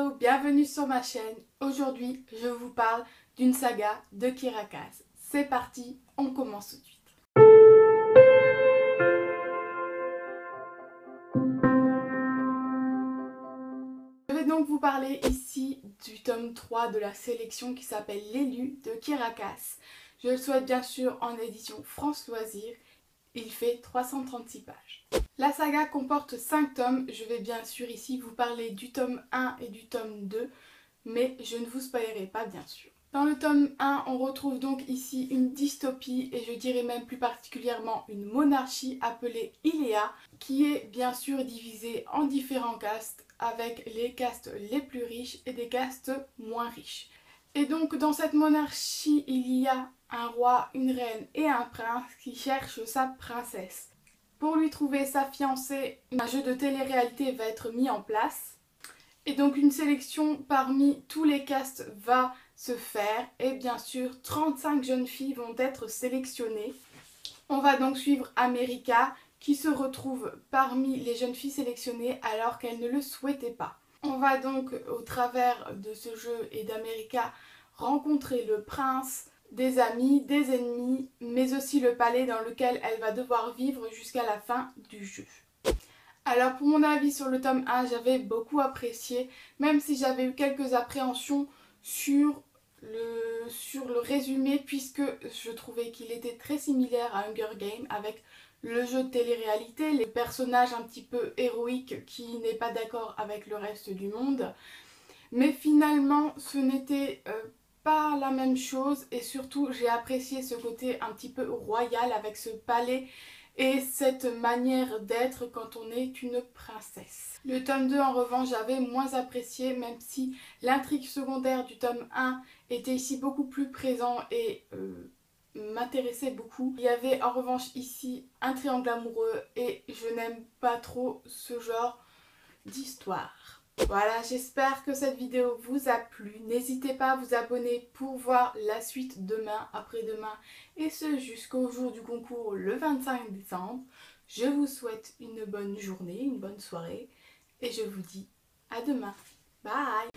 Hello, bienvenue sur ma chaîne. Aujourd'hui, je vous parle d'une saga de Kirakas. C'est parti, on commence tout de suite. Je vais donc vous parler ici du tome 3 de la sélection qui s'appelle L'élu de Kirakas. Je le souhaite bien sûr en édition France Loisirs. Il fait 336 pages. La saga comporte 5 tomes. Je vais bien sûr ici vous parler du tome 1 et du tome 2, mais je ne vous spoilerai pas bien sûr. Dans le tome 1, on retrouve donc ici une dystopie et je dirais même plus particulièrement une monarchie appelée Iléa, qui est bien sûr divisée en différents castes avec les castes les plus riches et des castes moins riches. Et donc dans cette monarchie, il y a un roi, une reine et un prince qui cherchent sa princesse. Pour lui trouver sa fiancée, un jeu de télé-réalité va être mis en place. Et donc une sélection parmi tous les castes va se faire. Et bien sûr, 35 jeunes filles vont être sélectionnées. On va donc suivre America qui se retrouve parmi les jeunes filles sélectionnées alors qu'elle ne le souhaitait pas. On va donc au travers de ce jeu et d'America rencontrer le prince, des amis, des ennemis, mais aussi le palais dans lequel elle va devoir vivre jusqu'à la fin du jeu. Alors pour mon avis sur le tome 1, j'avais beaucoup apprécié, même si j'avais eu quelques appréhensions sur le résumé, puisque je trouvais qu'il était très similaire à Hunger Games avec le jeu de télé-réalité, les personnages un petit peu héroïques qui n'est pas d'accord avec le reste du monde. Mais finalement, ce n'était pas la même chose et surtout j'ai apprécié ce côté un petit peu royal avec ce palais et cette manière d'être quand on est une princesse. Le tome 2 en revanche j'avais moins apprécié, même si l'intrigue secondaire du tome 1 était ici beaucoup plus présent et m'intéressait beaucoup. Il y avait en revanche ici un triangle amoureux et je n'aime pas trop ce genre d'histoire. Voilà, j'espère que cette vidéo vous a plu. N'hésitez pas à vous abonner pour voir la suite demain, après-demain et ce jusqu'au jour du concours le 25 décembre. Je vous souhaite une bonne journée, une bonne soirée et je vous dis à demain. Bye!